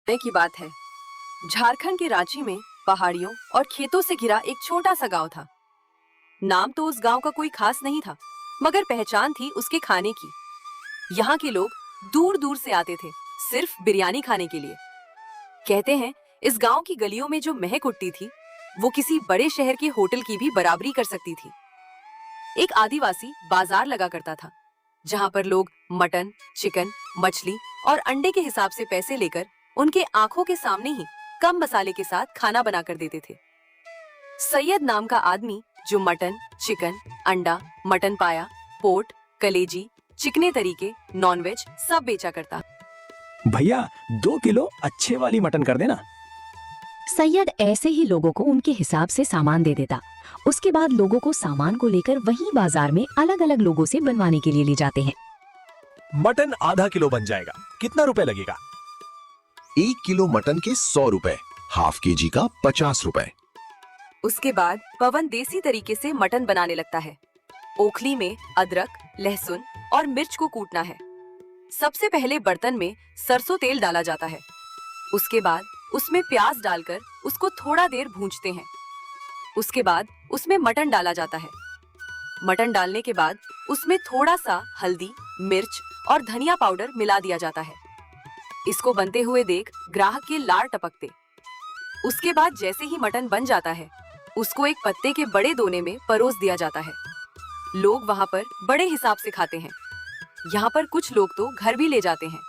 की बात है। झारखंड के रांची में पहाड़ियों और खेतों से घिरा एक छोटा सा गांव था। नाम तो उस गांव का कोई खास नहीं था, मगर पहचान थी उसके खाने की। यहाँ के लोग दूर दूर से आते थे सिर्फ बिरयानी खाने के लिए। कहते हैं इस गांव की गलियों में जो महक उठती थी वो किसी बड़े शहर के होटल की भी बराबरी कर सकती थी। एक आदिवासी बाजार लगा करता था जहाँ पर लोग मटन, चिकन, मछली और अंडे के हिसाब से पैसे लेकर उनके आंखों के सामने ही कम मसाले के साथ खाना बनाकर देते थे। सैयद नाम का आदमी जो मटन, चिकन, अंडा, मटन पाया, पोट, कलेजी, चिकने तरीके, नॉनवेज सब बेचा करता। भैया 2 किलो अच्छे वाली मटन कर देना। सैयद ऐसे ही लोगों को उनके हिसाब से सामान दे देता। उसके बाद लोगों को सामान को लेकर वहीं बाजार में अलग अलग लोगों से बनवाने के लिए ले जाते हैं। मटन आधा किलो बन जाएगा, कितना रुपए लगेगा? 1 किलो मटन के 100 रुपए, हाफ केजी का 50 रुपए। उसके बाद पवन देसी तरीके से मटन बनाने लगता है। ओखली में अदरक, लहसुन और मिर्च को कूटना है। सबसे पहले बर्तन में सरसों तेल डाला जाता है। उसके बाद उसमें प्याज डालकर उसको थोड़ा देर भूंजते हैं। उसके बाद उसमें मटन डाला जाता है। मटन डालने के बाद उसमें थोड़ा सा हल्दी, मिर्च और धनिया पाउडर मिला दिया जाता है। इसको बनते हुए देख ग्राहक के लार टपकते। उसके बाद जैसे ही मटन बन जाता है उसको एक पत्ते के बड़े दोने में परोस दिया जाता है। लोग वहाँ पर बड़े हिसाब से खाते हैं। यहाँ पर कुछ लोग तो घर भी ले जाते हैं।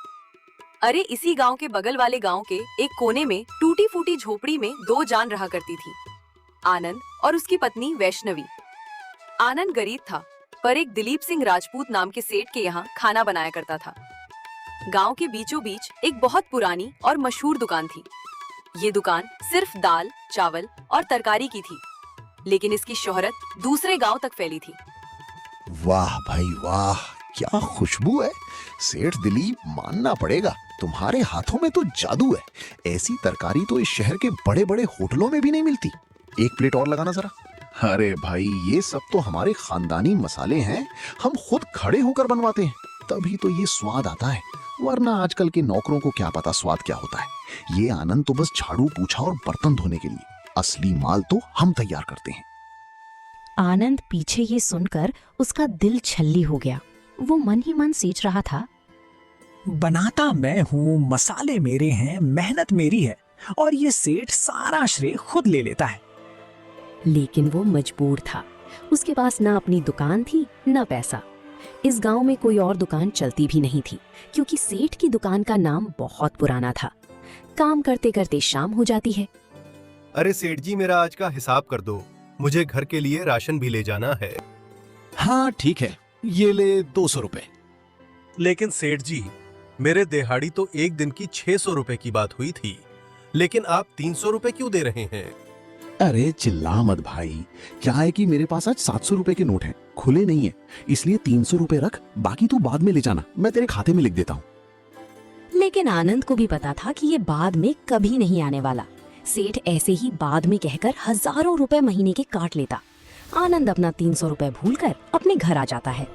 अरे इसी गांव के बगल वाले गांव के एक कोने में टूटी फूटी झोपड़ी में 2 जान रहा करती थी, आनंद और उसकी पत्नी वैष्णवी। आनंद गरीब था पर एक दिलीप सिंह राजपूत नाम के सेठ के यहाँ खाना बनाया करता था। गांव के बीचों बीच एक बहुत पुरानी और मशहूर दुकान थी। ये दुकान सिर्फ दाल, चावल और तरकारी की थी, लेकिन इसकी शोहरत दूसरे गांव तक फैली थी। वाह भाई वाह, क्या खुशबू है। सेठ दिलीप, मानना पड़ेगा, तुम्हारे हाथों में तो जादू है। ऐसी तरकारी तो इस शहर के बड़े बड़े होटलों में भी नहीं मिलती। एक प्लेट और लगाना जरा। अरे भाई, ये सब तो हमारे खानदानी मसाले हैं, हम खुद खड़े होकर बनवाते हैं, तभी तो ये स्वाद आता है। वरना आजकल के नौकरों को क्या पता स्वाद क्या होता है। ये आनंद तो बस झाड़ू पोछा और बर्तन धोने के लिए, असली माल तो हम तैयार करते हैं। आनंद पीछे ये सुनकर उसका दिल छल्ली हो गया। वो मन ही मन सोच रहा था, बनाता मैं हूँ, मसाले मेरे हैं, मेहनत मेरी है, और ये सेठ सारा श्रेय खुद ले लेता है। लेकिन वो मजबूर था। उसके पास ना अपनी दुकान थी ना पैसा। इस गांव में कोई और दुकान चलती भी नहीं थी, क्योंकि सेठ की दुकान का नाम बहुत पुराना था। काम करते करते शाम हो जाती है। अरे सेठ जी, मेरा आज का हिसाब कर दो, मुझे घर के लिए राशन भी ले जाना है। हाँ ठीक है, ये ले 200 रुपए। लेकिन सेठ जी, मेरे दिहाड़ी तो एक दिन की 600 रुपए की बात हुई थी, लेकिन आप 300 रुपए क्यों दे रहे हैं? अरे चिल्ला मत भाई, क्या है कि मेरे पास आज 700 रुपए के नोट हैं, खुले नहीं है, इसलिए 300 रुपए रख, बाकी तू बाद में ले जाना, मैं तेरे खाते में लिख देता हूँ। लेकिन आनंद को भी पता था कि ये बाद में कभी नहीं आने वाला। सेठ ऐसे ही बाद में कहकर हजारों रुपए महीने के काट लेता। आनंद अपना 300 रुपए भूलकर अपने घर आ जाता है।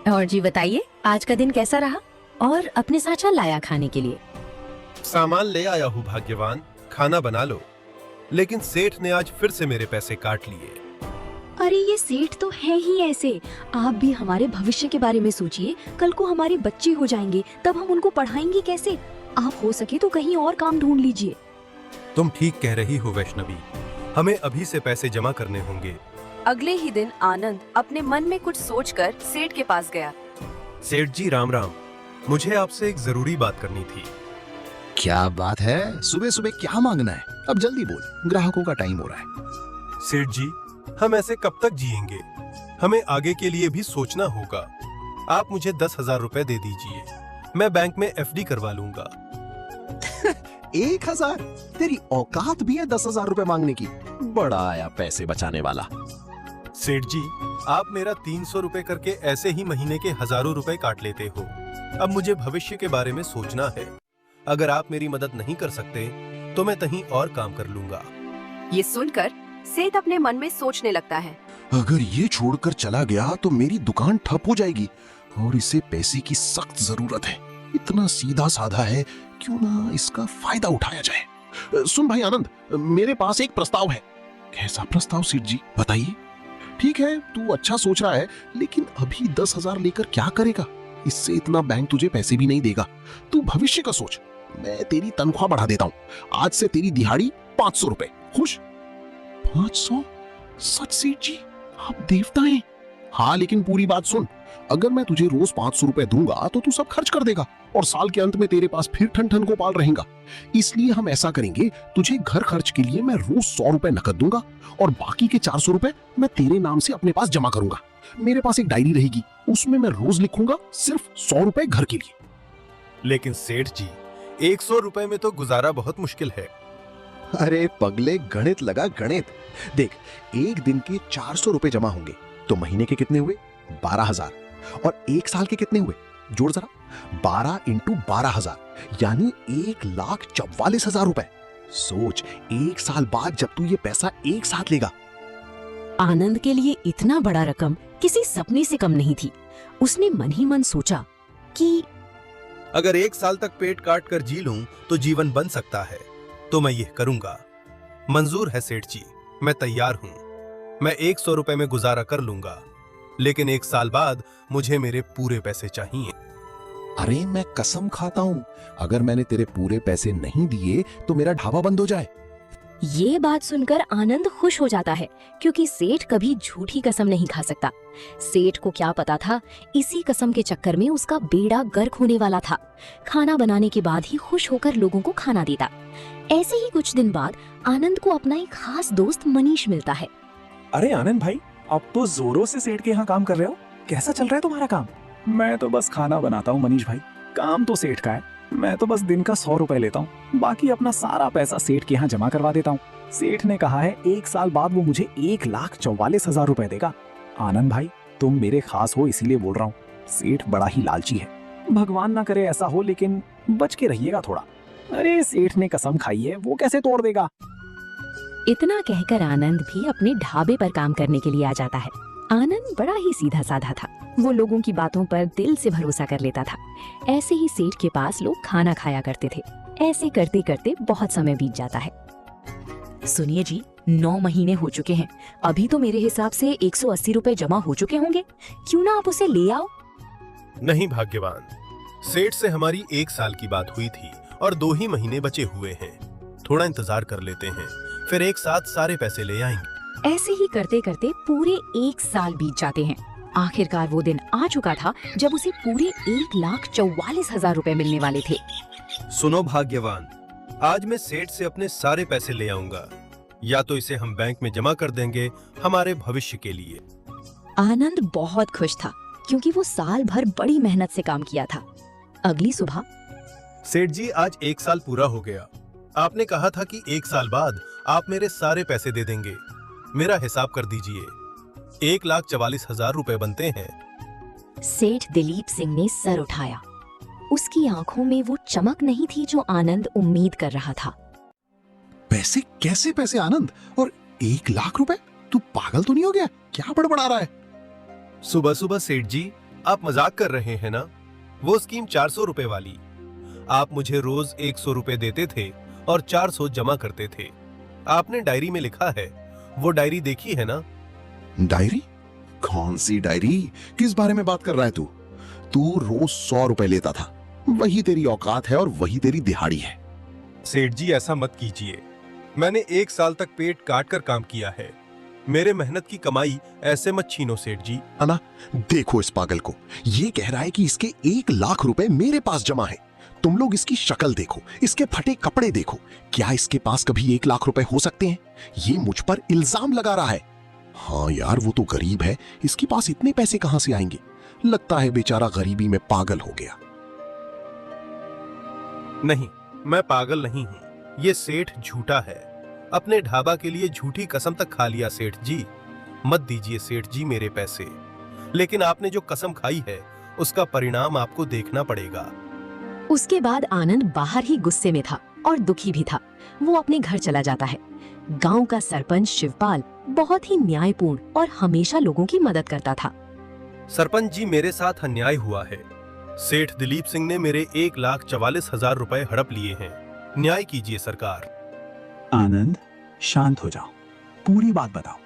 और जी बताइए, आज का दिन कैसा रहा? और अपने साथ क्या लाया खाने के लिए? सामान ले आया हूँ भाग्यवान, खाना बना लो। लेकिन सेठ ने आज फिर से मेरे पैसे काट लिए। अरे ये सेठ तो है ही ऐसे। आप भी हमारे भविष्य के बारे में सोचिए। कल को हमारे बच्चे हो जाएंगे, तब हम उनको पढ़ाएंगे कैसे? आप हो सके तो कहीं और काम ढूंढ लीजिए। तुम ठीक कह रही हो वैष्णवी, हमें अभी से पैसे जमा करने होंगे। अगले ही दिन आनंद अपने मन में कुछ सोचकर सेठ के पास गया। सेठ जी राम राम, मुझे आपसे एक जरूरी बात करनी थी। क्या बात है? सुबह सुबह क्या मांगना है? अब जल्दी बोल, ग्राहकों का टाइम हो रहा है। सेठ जी, हम ऐसे कब तक जिएंगे? हमें आगे के लिए भी सोचना होगा। आप मुझे 10,000 रुपए दे दीजिए, मैं बैंक में FD करवा लूंगा। 1000? तेरी औकात भी है 10,000 रुपए मांगने की? बड़ा आया पैसे बचाने वाला। सेठ जी, आप मेरा 300 रुपए करके ऐसे ही महीने के हजारों रुपए काट लेते हो। अब मुझे भविष्य के बारे में सोचना है। अगर आप मेरी मदद नहीं कर सकते तो मैं कहीं और काम कर लूंगा। ये सुनकर सेठ अपने मन में सोचने लगता है। अगर ये छोड़कर चला गया तो मेरी दुकान ठप हो जाएगी और इसे पैसे की सख्त जरूरत है। इतना सीधा साधा है, क्यों ना इसका फायदा उठाया जाए। सुन भाई आनंद, मेरे पास एक प्रस्ताव है। कैसा प्रस्ताव सेठ जी, बताइए। ठीक है, तू अच्छा सोच रहा है, लेकिन अभी 10,000 लेकर क्या करेगा? इससे इतना बैंक तुझे पैसे भी नहीं देगा। तू भविष्य का सोच। मैं तेरी तनख्वाह बढ़ा देता हूँ। आज से तेरी दिहाड़ी 500 रुपए। खुश? 500? सच सेठ जी, आप देवता हैं। हाँ, लेकिन पूरी बात सुन। अगर मैं तुझे रोज 500 रुपए दूंगा तो तू सब खर्च कर देगा और साल के अंत में तेरे पास फिर ठन ठन गोपाल रहेगा। इसलिए हम ऐसा करेंगे, तुझे घर खर्च के लिए मैं रोज 100 रुपए नकद दूंगा और बाकी के 400 रुपए मैं तेरे नाम से अपने पास जमा करूंगा। मेरे पास एक डायरी रहेगी, उसमें मैं रोज लिखूंगा सिर्फ 100 रुपए घर के लिए। लेकिन सेठ जी, 100 रुपए में तो गुजारा बहुत मुश्किल है। अरे पगले, गणित लगा गणित। देख, एक दिन के 400 रुपए जमा होंगे तो महीने के कितने हुए? 12,000। और एक साल के कितने हुए? जोड़ जरा। 12 इंटू 12,000 यानी 1,44,000 रुपए। सोच, एक साल बाद जब तू ये पैसा एक साथ लेगा। आनंद के लिए इतना बड़ा रकम किसी सपने से कम नहीं थी। उसने मन ही मन सोचा कि अगर 1 साल तक पेट काट कर जी लूं तो जीवन बन सकता है, तो मैं ये करूंगा। मंजूर है सेठ जी, मैं तैयार हूं। मैं 100 रुपए में गुजारा कर लूंगा, लेकिन 1 साल बाद मुझे मेरे पूरे पैसे चाहिए। अरे मैं कसम खाता हूं, अगर मैंने तेरे पूरे पैसे नहीं दिए तो मेरा ढाबा बंद हो जाए। ये बात सुनकर आनंद खुश हो जाता है, क्योंकि सेठ कभी झूठी कसम नहीं खा सकता। सेठ को क्या पता था, इसी कसम के चक्कर में उसका बेड़ा गर्क होने वाला था। खाना बनाने के बाद ही खुश होकर लोगों को खाना देता। ऐसे ही कुछ दिन बाद आनंद को अपना एक खास दोस्त मनीष मिलता है। अरे आनंद भाई, अब तो जोरों से सेठ के यहाँ काम कर रहे हो। कैसा चल रहा है तुम्हारा काम? मैं तो बस खाना बनाता हूँ मनीष भाई, काम तो सेठ का है। मैं तो बस दिन का 100 रुपए लेता हूँ, बाकी अपना सारा पैसा सेठ के यहाँ जमा करवा देता हूँ। सेठ ने कहा है 1 साल बाद वो मुझे 1,44,000 रुपए देगा। आनंद भाई, तुम मेरे खास हो इसीलिए बोल रहा हूँ। सेठ बड़ा ही लालची है, भगवान ना करे ऐसा हो, लेकिन बच के रहिएगा थोड़ा। अरे सेठ ने कसम खाई है, वो कैसे तोड़ देगा। इतना कहकर आनंद भी अपने ढाबे पर काम करने के लिए आ जाता है। आनंद बड़ा ही सीधा साधा था। वो लोगों की बातों पर दिल से भरोसा कर लेता था। ऐसे ही सेठ के पास लोग खाना खाया करते थे। ऐसे करते करते बहुत समय बीत जाता है। सुनिए जी, 9 महीने हो चुके हैं। अभी तो मेरे हिसाब से 180 रुपए जमा हो चुके होंगे। क्यों ना आप उसे ले आओ? नहीं भाग्यवान, सेठ से हमारी 1 साल की बात हुई थी और 2 ही महीने बचे हुए हैं। थोड़ा इंतजार कर लेते हैं, फिर एक साथ सारे पैसे ले आएंगे। ऐसे ही करते करते पूरे 1 साल बीत जाते हैं। आखिरकार वो दिन आ चुका था जब उसे पूरे 1,44,000 रुपए मिलने वाले थे। सुनो भाग्यवान, आज मैं सेठ से अपने सारे पैसे ले आऊंगा, या तो इसे हम बैंक में जमा कर देंगे हमारे भविष्य के लिए। आनंद बहुत खुश था, क्योंकि वो साल भर बड़ी मेहनत से काम किया था। अगली सुबह सेठ जी, आज 1 साल पूरा हो गया। आपने कहा था कि 1 साल बाद आप मेरे सारे पैसे दे देंगे। मेरा हिसाब कर दीजिए, 1,44,000 रुपए बनते हैं। सेठ दिलीप सिंह ने सर उठाया। उसकी आंखों में वो चमक नहीं थी जो आनंद उम्मीद कर रहा था। पैसे? कैसे पैसे आनंद? और 1,00,000 रुपए? तू पागल तो नहीं हो गया? क्या बड़बड़ा रहा है? सुबह सुबह सेठ जी, आप मजाक कर रहे हैं ना? वो स्कीम 400 रुपए वाली। आप मुझे रोज 100 रुपए देते थे और 400 जमा करते थे। आपने डायरी में लिखा है, वो डायरी देखी है ना? डायरी? कौन सी डायरी? किस बारे में बात कर रहा है तू? तू रोज 100 रुपए लेता था, वही तेरी औकात है और वही तेरी दिहाड़ी है। सेठ जी, ऐसा मत कीजिए। मैंने 1 साल तक पेट काट कर काम किया है। मेरे मेहनत की कमाई ऐसे मत छीनो सेठ जी। अना, देखो इस पागल को, ये कह रहा है कि इसके 1,00,000 रुपए मेरे पास जमा है। तुम लोग इसकी शक्ल देखो, इसके फटे कपड़े देखो। क्या इसके पास कभी 1,00,000 रुपए हो सकते हैं? ये मुझ पर इल्जाम लगा रहा है। हाँ यार, वो तो गरीब है, इसके पास इतने पैसे कहां से आएंगे? लगता है बेचारा गरीबी में पागल हो गया। नहीं, मैं पागल नहीं हूं। ये सेठ झूठा है। अपने ढाबा के लिए झूठी कसम तक खा लिया सेठ जी। मत दीजिए सेठ जी मेरे पैसे, लेकिन आपने जो कसम खाई है उसका परिणाम आपको देखना पड़ेगा। उसके बाद आनंद बाहर ही गुस्से में था और दुखी भी था। वो अपने घर चला जाता है। गांव का सरपंच शिवपाल बहुत ही न्यायपूर्ण और हमेशा लोगों की मदद करता था। सरपंच जी, मेरे साथ अन्याय हुआ है। सेठ दिलीप सिंह ने मेरे 1,44,000 रुपए हड़प लिए हैं। न्याय कीजिए सरकार। आनंद, शांत हो जाओ, पूरी बात बताओ।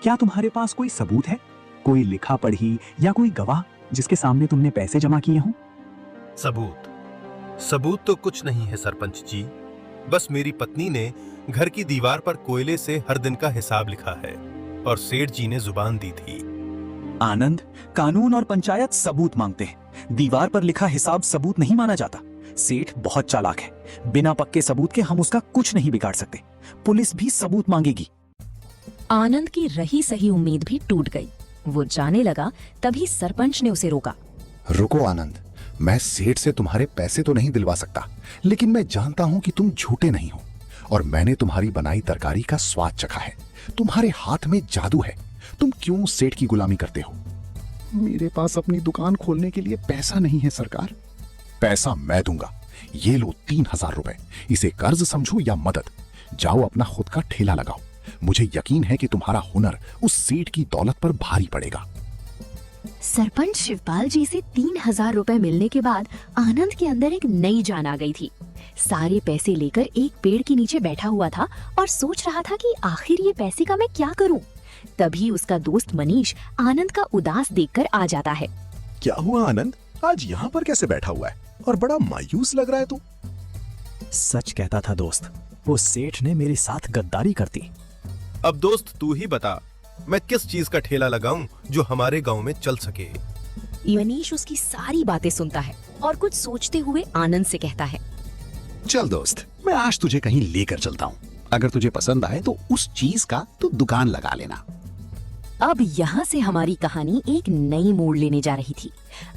क्या तुम्हारे पास कोई सबूत है, कोई लिखा पढ़ी या कोई गवाह जिसके सामने तुमने पैसे जमा किए हों? सबूत तो कुछ नहीं है सरपंच जी। बस मेरी पत्नी ने घर की दीवार पर कोयले से हर दिन का हिसाब लिखा है और सेठ जी ने जुबान दी थी। आनंद, कानून और पंचायत सबूत मांगते हैं। दीवार पर लिखा हिसाब सबूत नहीं माना जाता। सेठ बहुत चालाक है, बिना पक्के सबूत के हम उसका कुछ नहीं बिगाड़ सकते। पुलिस भी सबूत मांगेगी। आनंद की रही सही उम्मीद भी टूट गई। वो जाने लगा, तभी सरपंच ने उसे रोका। रुको आनंद, मैं सेठ से तुम्हारे पैसे तो नहीं दिलवा सकता, लेकिन मैं जानता हूं कि तुम झूठे नहीं हो और मैंने तुम्हारी बनाई तरकारी का स्वाद चखा है। तुम्हारे हाथ में जादू है। तुम क्यों सेठ की गुलामी करते हो? मेरे पास अपनी दुकान खोलने के लिए पैसा नहीं है सरकार। पैसा मैं दूंगा। ये लो 3,000 रुपए। इसे कर्ज समझो या मदद। जाओ अपना खुद का ठेला लगाओ। मुझे यकीन है कि तुम्हारा हुनर उस सेठ की दौलत पर भारी पड़ेगा। सरपंच शिवपाल जी से 3,000 रुपए मिलने के बाद आनंद के अंदर एक नई जान आ गई थी। सारे पैसे लेकर एक पेड़ के नीचे बैठा हुआ था और सोच रहा था कि आखिर ये पैसे का मैं क्या करूं। तभी उसका दोस्त मनीष आनंद का उदास देखकर आ जाता है। क्या हुआ आनंद, आज यहाँ पर कैसे बैठा हुआ है और बड़ा मायूस लग रहा है तू? सच कहता था दोस्त, वो सेठ ने मेरे साथ गद्दारी कर दी। अब दोस्त तू ही बता, मैं किस चीज का ठेला लगाऊं जो हमारे गांव में चल सके। मनीष उसकी सारी बातें सुनता है और कुछ सोचते हुए आनंद से कहता है। चल दोस्त, मैं आज तुझे कहीं लेकर चलता हूँ। अगर तुझे पसंद आए तो उस चीज का तू दुकान लगा लेना। अब यहाँ से हमारी कहानी एक नई मोड़ लेने जा रही थी।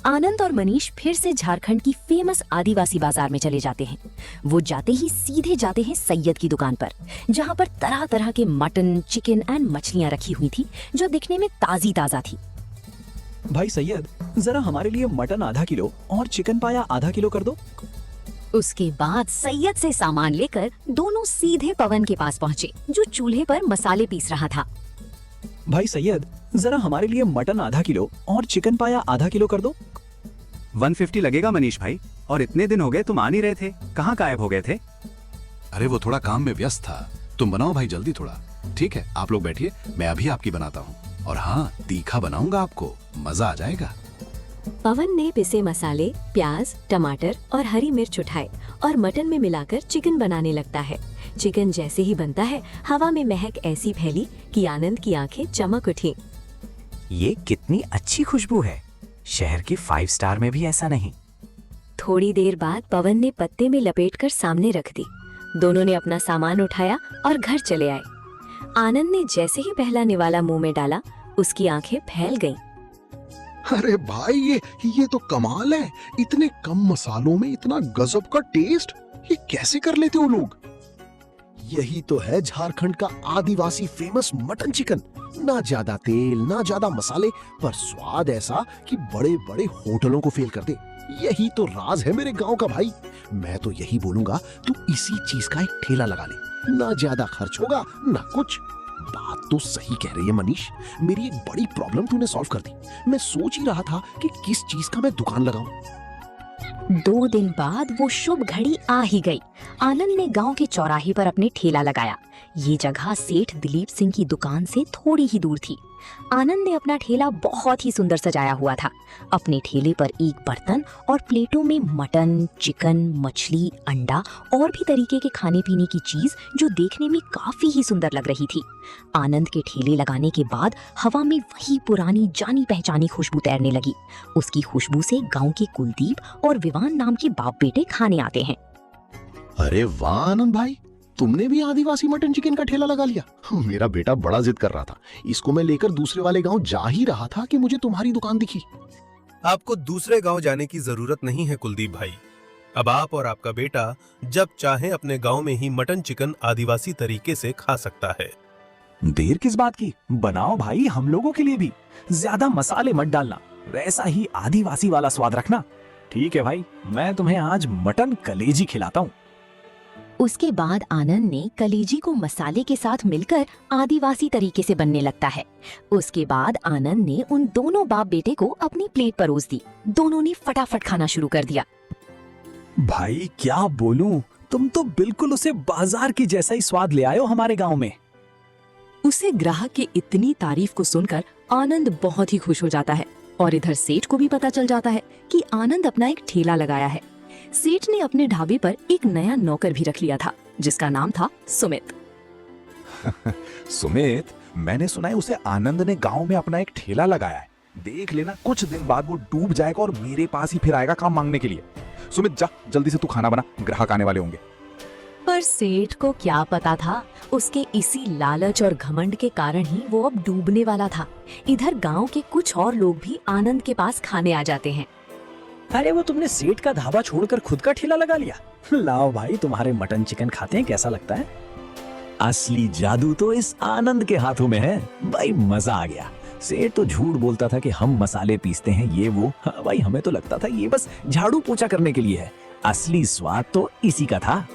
आनंद और मनीष फिर से झारखंड की फेमस आदिवासी बाजार में चले जाते हैं। वो जाते ही सीधे जाते हैं सैयद की दुकान पर, जहाँ पर तरह तरह के मटन, चिकन एंड मछलियाँ रखी हुई थी जो दिखने में ताजी ताजा थी। भाई सैयद, जरा हमारे लिए मटन आधा किलो और चिकन पाया आधा किलो कर दो। उसके बाद सैयद से सामान लेकर दोनों सीधे पवन के पास पहुँचे, जो चूल्हे पर मसाले पीस रहा था। भाई सैयद, जरा हमारे लिए मटन आधा किलो और चिकन पाया आधा किलो कर दो। 150 लगेगा मनीष भाई, और इतने दिन हो गए तुम आ नहीं रहे थे, कहाँ गायब हो गए थे? अरे वो थोड़ा काम में व्यस्त था। तुम बनाओ भाई जल्दी थोड़ा। ठीक है, आप लोग बैठिए, मैं अभी आपकी बनाता हूँ। और हाँ, तीखा बनाऊंगा, आपको मजा आ जाएगा। पवन ने पिसे मसाले, प्याज, टमाटर और हरी मिर्च उठाए और मटन में मिलाकर चिकन बनाने लगता है। चिकन जैसे ही बनता है, हवा में महक ऐसी फैली कि आनंद की आंखें चमक उठी। ये कितनी अच्छी खुशबू है, शहर के 5 स्टार में भी ऐसा नहीं। थोड़ी देर बाद पवन ने पत्ते में लपेटकर सामने रख दी। दोनों ने अपना सामान उठाया और घर चले आए। आनंद ने जैसे ही पहला निवाला मुंह में डाला, उसकी आंखें फैल गईं। अरे भाई, ये तो कमाल है। इतने कम मसालों में इतना गजब का टेस्ट, ये कैसे कर लेते हो लोग? यही तो है झारखंड का आदिवासी फेमस मटन चिकन। ना ज्यादा तेल, ना ज्यादा मसाले, पर स्वाद ऐसा कि बड़े बड़े होटलों को फेल कर दे। यही तो राज है मेरे गांव का भाई। मैं तो यही बोलूंगा, तू इसी चीज का एक ठेला लगा ले। ना ज्यादा खर्च होगा, ना कुछ। बात तो सही कह रही है मनीष। मेरी एक बड़ी प्रॉब्लम तूने सॉल्व कर दी। मैं सोच ही रहा था कि किस चीज का मैं दुकान लगाऊं। 2 दिन बाद वो शुभ घड़ी आ ही गई। आनंद ने गांव के चौराहे पर अपने ठेला लगाया। ये जगह सेठ दिलीप सिंह की दुकान से थोड़ी ही दूर थी। आनंद ने अपना ठेला बहुत ही सुंदर सजाया हुआ था। अपने ठेले पर एक बर्तन और प्लेटों में मटन, चिकन, मछली, अंडा और भी तरीके के खाने पीने की चीज जो देखने में काफी ही सुंदर लग रही थी। आनंद के ठेले लगाने के बाद हवा में वही पुरानी जानी पहचानी खुशबू तैरने लगी। उसकी खुशबू से गांव के कुलदीप और विवान नाम के बाप बेटे खाने आते हैं। अरे वाह आनंद भाई, तुमने भी आदिवासी मटन चिकन का ठेला लगा लिया। मेरा बेटा बड़ा जिद कर रहा था। इसको मैं लेकर दूसरे वाले गांव जा ही रहा था कि मुझे तुम्हारी दुकान दिखी। आपको दूसरे गांव जाने की जरूरत नहीं है कुलदीप भाई। अब आप और आपका बेटा जब चाहे अपने गांव में ही मटन चिकन आदिवासी तरीके से खा सकता है। देर किस बात की, बनाओ भाई, हम लोगों के लिए भी। ज्यादा मसाले मत डालना, वैसा ही आदिवासी वाला स्वाद रखना। ठीक है भाई, मैं तुम्हें आज मटन कलेजी खिलाता हूँ। उसके बाद आनंद ने कलेजी को मसाले के साथ मिलकर आदिवासी तरीके से बनने लगता है। उसके बाद आनंद ने उन दोनों बाप बेटे को अपनी प्लेट परोस दी। दोनों ने फटाफट खाना शुरू कर दिया। भाई क्या बोलूं, तुम तो बिल्कुल उसे बाजार की जैसा ही स्वाद ले आए हो हमारे गांव में। उसे ग्राहक की इतनी तारीफ को सुनकर आनंद बहुत ही खुश हो जाता है और इधर सेठ को भी पता चल जाता है कि आनंद अपना एक ठेला लगाया है। सेठ ने अपने ढाबे पर एक नया नौकर भी रख लिया था जिसका नाम था सुमित। सुमित, मैंने सुना है उसे आनंद ने गांव में अपना एक ठेला लगाया है। देख लेना कुछ दिन बाद वो डूब जाएगा और मेरे पास ही फिर आएगा काम मांगने के लिए। सुमित जा, जल्दी से तू खाना बना, ग्राहक आने वाले होंगे। पर सेठ को क्या पता था, उसके इसी लालच और घमंड के कारण ही वो अब डूबने वाला था। इधर गांव के कुछ और लोग भी आनंद के पास खाने आ जाते हैं। अरे वो तुमने सेठ का ढाबा छोड़कर खुद का ठेला लगा लिया? लाओ भाई, तुम्हारे मटन चिकन खाते हैं, कैसा लगता है? असली जादू तो इस आनंद के हाथों में है भाई, मजा आ गया। सेठ तो झूठ बोलता था कि हम मसाले पीसते हैं ये वो। हाँ भाई, हमें तो लगता था ये बस झाड़ू पोछा करने के लिए है। असली स्वाद तो इसी का था।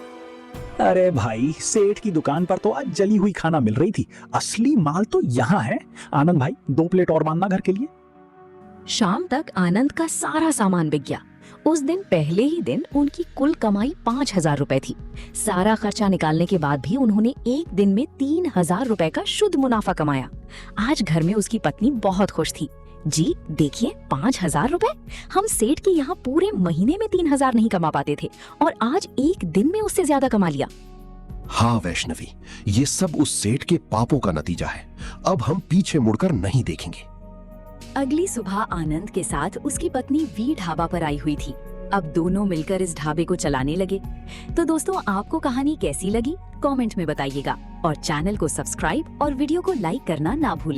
अरे भाई, सेठ की दुकान पर तो आज जली हुई खाना मिल रही थी, असली माल तो यहाँ है। आनंद भाई, 2 प्लेट और बांधना घर के लिए। शाम तक आनंद का सारा सामान बिक गया। उस दिन पहले ही दिन उनकी कुल कमाई 5,000 रुपए थी। सारा खर्चा निकालने के बाद भी उन्होंने एक दिन में 3,000 रुपए का शुद्ध मुनाफा कमाया। आज घर में उसकी पत्नी बहुत खुश थी। जी देखिए, 5,000 रुपए, हम सेठ के यहाँ पूरे महीने में 3,000 नहीं कमा पाते थे और आज एक दिन में उससे ज्यादा कमा लिया। हाँ वैष्णवी, ये सब उस सेठ के पापों का नतीजा है। अब हम पीछे मुड़कर नहीं देखेंगे। अगली सुबह आनंद के साथ उसकी पत्नी वी ढाबा पर आई हुई थी। अब दोनों मिलकर इस ढाबे को चलाने लगे। तो दोस्तों, आपको कहानी कैसी लगी कमेंट में बताइएगा और चैनल को सब्सक्राइब और वीडियो को लाइक करना ना भूलें।